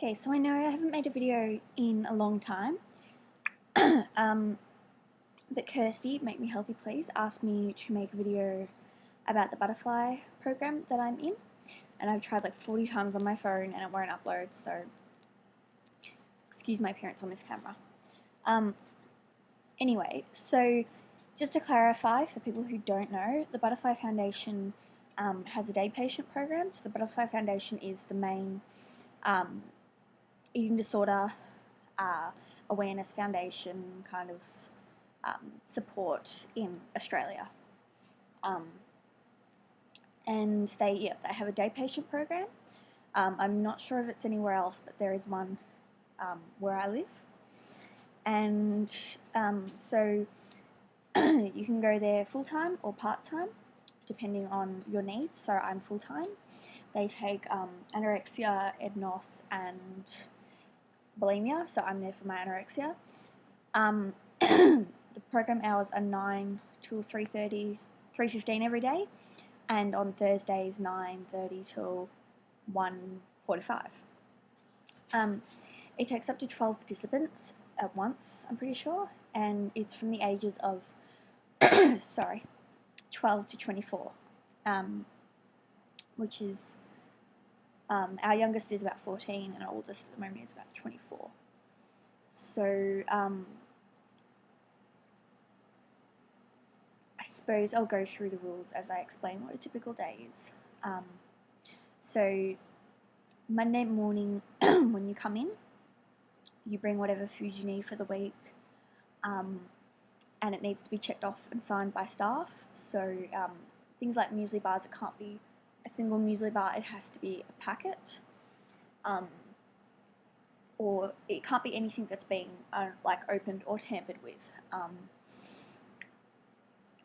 Okay, so I know I haven't made a video in a long time, but Kirsty, Make Me Healthy Please, asked me to make a video about the butterfly program that I'm in, and I've tried like 40 times on my phone and it won't upload, so excuse my appearance on this camera. Anyway, so just to clarify for people who don't know, the Butterfly Foundation has a day patient program. So the Butterfly Foundation is the main eating disorder awareness foundation kind of support in Australia. And they have a day patient program. I'm not sure if it's anywhere else, but there is one where I live. And so you can go there full-time or part-time, depending on your needs. So I'm full-time. They take anorexia, EDNOS, and bulimia, so I'm there for my anorexia. The program hours are 9 till 3:15 every day, and on Thursdays 9:30 till 1:45. It takes up to 12 participants at once, I'm pretty sure, and it's from the ages of 12 to 24, which is our youngest is about 14 and our oldest at the moment is about 24. So I suppose I'll go through the rules as I explain what a typical day is. So Monday morning when you come in, you bring whatever food you need for the week, and it needs to be checked off and signed by staff. So things like muesli bars, it can't be a single muesli bar, it has to be a packet, or it can't be anything that's been like opened or tampered with.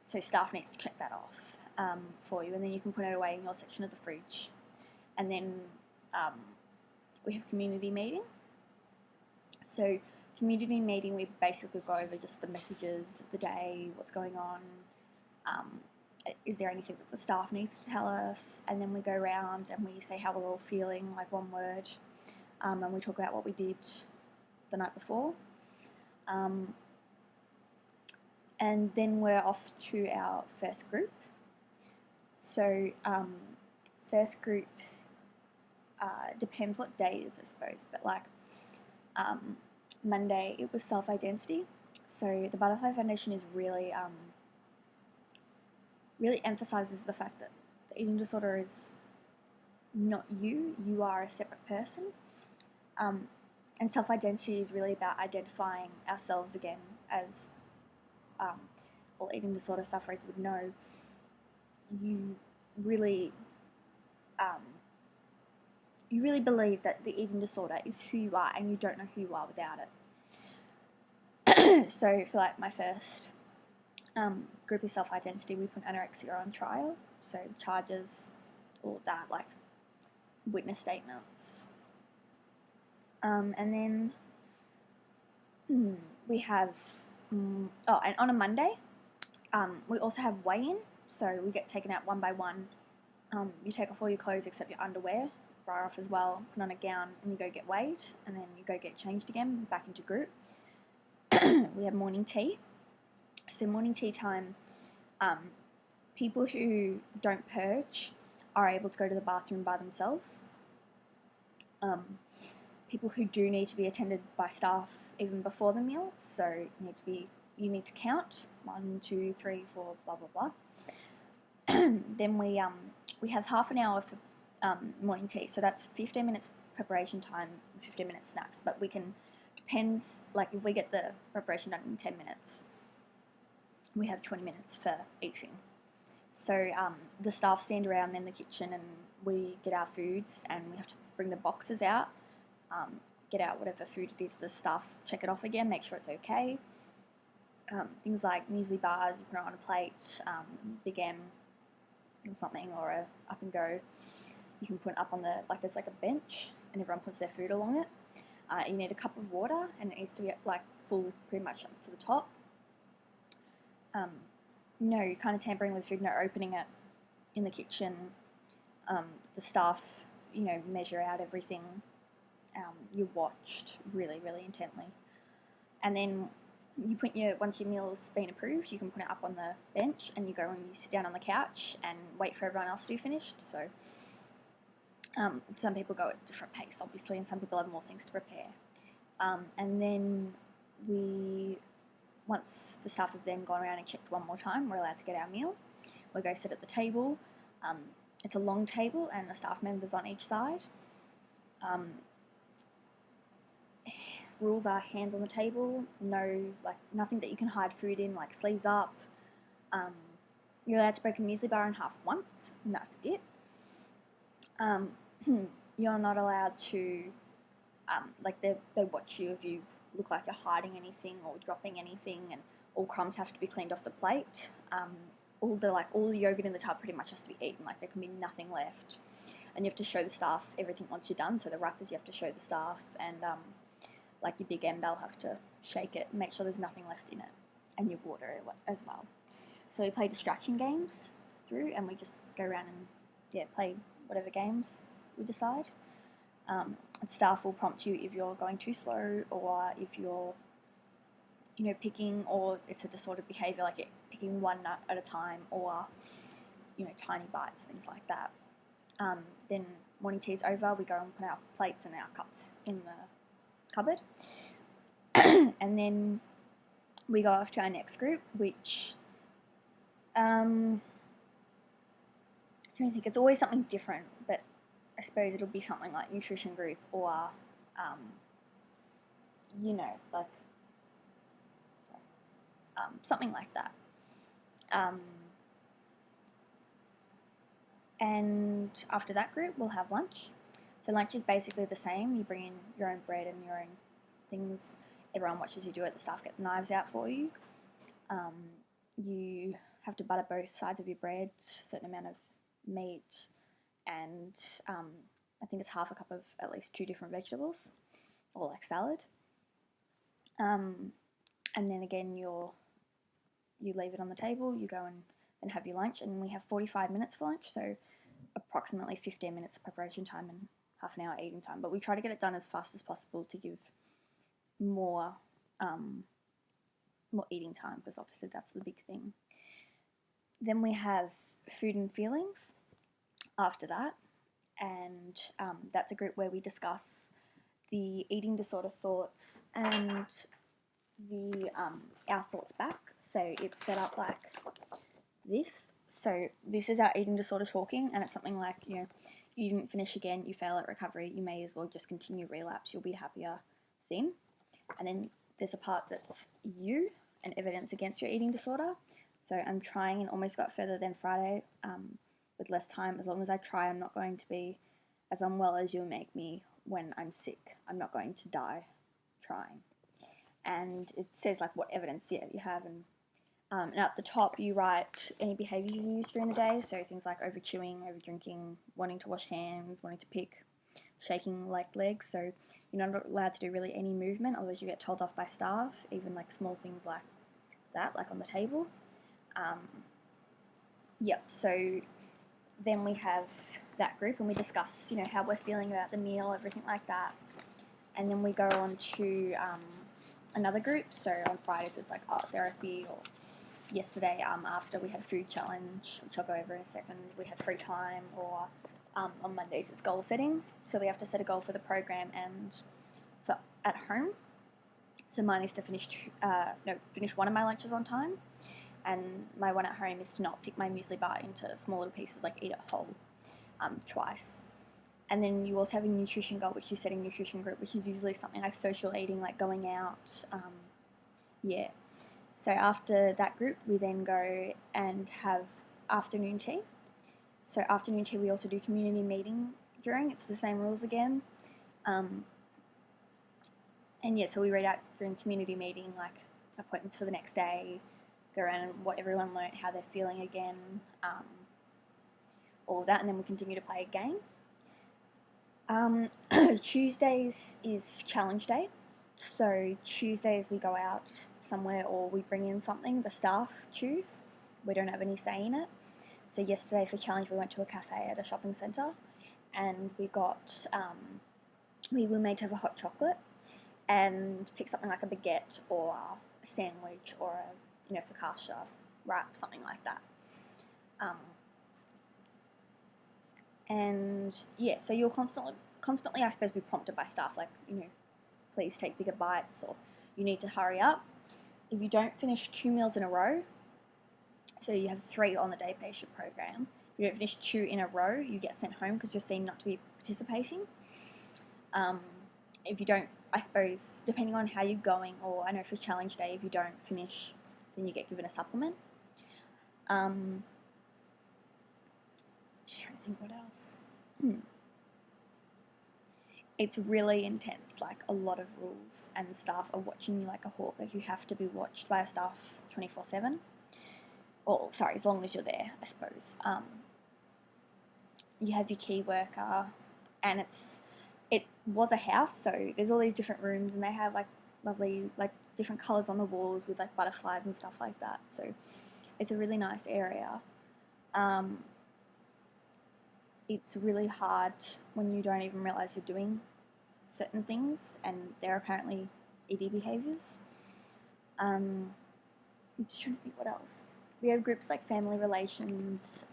So staff needs to check that off for you, and then you can put it away in your section of the fridge. And then we have community meeting. So community meeting, we basically go over just the messages of the day, what's going on, is there anything that the staff needs to tell us, and then we go around and we say how we're all feeling, like one word, and we talk about what we did the night before. And then we're off to our first group. So first group depends what day it is, I suppose, but like Monday it was self-identity. So the Butterfly Foundation is really emphasizes the fact that the eating disorder is not you are a separate person, and self-identity is really about identifying ourselves again. As all eating disorder sufferers would know, you really believe that the eating disorder is who you are, and you don't know who you are without it. So for like my first group of self-identity, we put anorexia on trial, so charges, all of that, like witness statements. And then we have, and on a Monday, we also have weigh-in, so we get taken out one by one. You take off all your clothes except your underwear, bra off as well, put on a gown, and you go get weighed, and then you go get changed again, back into group. We have morning tea. So morning tea time, people who don't purge are able to go to the bathroom by themselves. People who do need to be attended by staff even before the meal, so you need to count 1, 2, 3, 4, blah blah blah. Then we have half an hour for morning tea, so that's 15 minutes preparation time, 15 minutes snacks. But we can, depends, like if we get the preparation done in 10 minutes, we have 20 minutes for eating. So the staff stand around in the kitchen and we get our foods, and we have to bring the boxes out, get out whatever food it is, the staff check it off again, make sure it's okay. Things like muesli bars, you put it on a plate, Big M or something, or a Up and Go, you can put up on the, like there's like a bench and everyone puts their food along it. You need a cup of water, and it needs to be like full pretty much up to the top. No kind of tampering with food, no opening it in the kitchen. The staff, measure out everything, you're watched really, really intently. And then you put once your meal's been approved, you can put it up on the bench and you go and you sit down on the couch and wait for everyone else to be finished. So some people go at a different pace, obviously, and some people have more things to prepare. And then once the staff have then gone around and checked one more time, we're allowed to get our meal. We go sit at the table. It's a long table and the staff members on each side. Rules are hands on the table, nothing that you can hide food in, like sleeves up. You're allowed to break a muesli bar in half once, and that's it. You're not allowed to, they watch you if you look like you're hiding anything or dropping anything, and all crumbs have to be cleaned off the plate. All the yogurt in the tub pretty much has to be eaten, like there can be nothing left. And you have to show the staff everything once you're done, so the wrappers you have to show the staff, and like your big M, they'll have to shake it and make sure there's nothing left in it, and your water as well. So we play distraction games through, and we just go around and play whatever games we decide. And staff will prompt you if you're going too slow, or if you're, picking, or it's a disordered behaviour, like picking one nut at a time, or, tiny bites, things like that. Then morning tea is over, we go and put our plates and our cups in the cupboard. And then we go off to our next group, which, I'm trying to think, it's always something different, but I suppose it'll be something like nutrition group, or, something like that. And after that group, we'll have lunch. So lunch is basically the same. You bring in your own bread and your own things. Everyone watches you do it. The staff get the knives out for you. You have to butter both sides of your bread, a certain amount of meat, and I think it's half a cup of at least 2 different vegetables, or like salad. And then again, you leave it on the table, you go and have your lunch, and we have 45 minutes for lunch, so approximately 15 minutes of preparation time and half an hour eating time. But we try to get it done as fast as possible to give more eating time, because obviously that's the big thing. Then we have food and feelings after that, and that's a group where we discuss the eating disorder thoughts and our thoughts back. So it's set up like this. So this is our eating disorder talking, and it's something like, you didn't finish again, you fail at recovery, you may as well just continue relapse, you'll be happier, thin. And then there's a part that's you and evidence against your eating disorder. So I'm trying and almost got further than Friday with less time. As long as I try, I'm not going to be as unwell as you'll make me when I'm sick. I'm not going to die trying. And it says like what evidence you have, and at the top you write any behaviours you use during the day, so things like over chewing, over drinking, wanting to wash hands, wanting to pick, shaking like legs. So you're not allowed to do really any movement, otherwise you get told off by staff, even like small things like that, like on the table. So then we have that group and we discuss, how we're feeling about the meal, everything like that. And then we go on to another group. So on Fridays it's like art therapy, or yesterday after we had a food challenge, which I'll go over in a second, we had free time, or on Mondays it's goal setting. So we have to set a goal for the program and for at home. So mine is to finish one of my lunches on time, and my one at home is to not pick my muesli bar into small little pieces, like eat it whole twice. And then you also have a nutrition goal, which you set in nutrition group, which is usually something like social eating, like going out. So after that group, we then go and have afternoon tea. So afternoon tea, we also do community meeting during. It's the same rules again. So we read out during community meeting, like appointments for the next day, go around and what everyone learnt, how they're feeling again, all of that, and then we continue to play a game. Tuesdays is challenge day. So Tuesdays we go out somewhere, or we bring in something, the staff choose. We don't have any say in it. So yesterday for challenge we went to a cafe at a shopping centre, and we got we were made to have a hot chocolate and pick something like a baguette or a sandwich or a focaccia wrap, something like that. And yeah, so you'll constantly, I suppose, be prompted by staff like, please take bigger bites, or you need to hurry up. If you don't finish 2 meals in a row, so you have 3 on the day patient program, if you don't finish 2 in a row, you get sent home because you're seen not to be participating. If you don't, I suppose, depending on how you're going, or I know for challenge day, if you don't finish, then you get given a supplement. Just trying to think what else. It's really intense, like a lot of rules, and the staff are watching you like a hawk. Like you have to be watched by a staff 24/7. Or sorry, as long as you're there, I suppose. You have your key worker, and it was a house, so there's all these different rooms, and they have like lovely like different colours on the walls with like butterflies and stuff like that. So it's a really nice area. It's really hard when you don't even realise you're doing certain things, and they're apparently ED behaviours. I'm just trying to think what else. We have groups like family relations,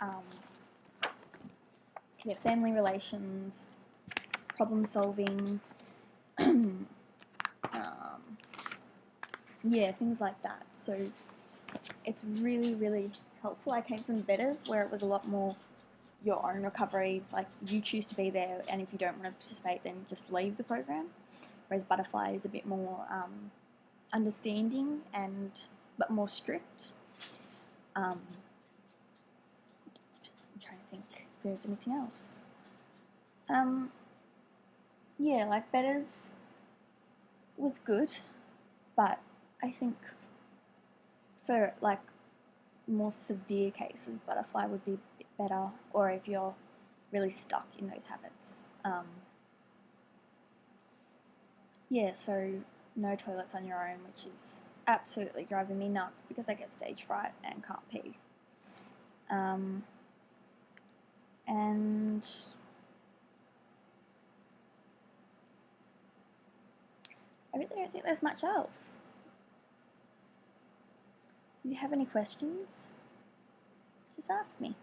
problem solving, things like that. So it's really, really helpful. I came from Betters, where it was a lot more your own recovery, like you choose to be there, and if you don't want to participate, then just leave the program. Whereas Butterfly is a bit more understanding but more strict. I'm trying to think if there's anything else. Like Betters was good, but I think for like more severe cases, Butterfly would be a bit better, or if you're really stuck in those habits. So no toilets on your own, which is absolutely driving me nuts because I get stage fright and can't pee. And I really don't think there's much else. If you have any questions, just ask me.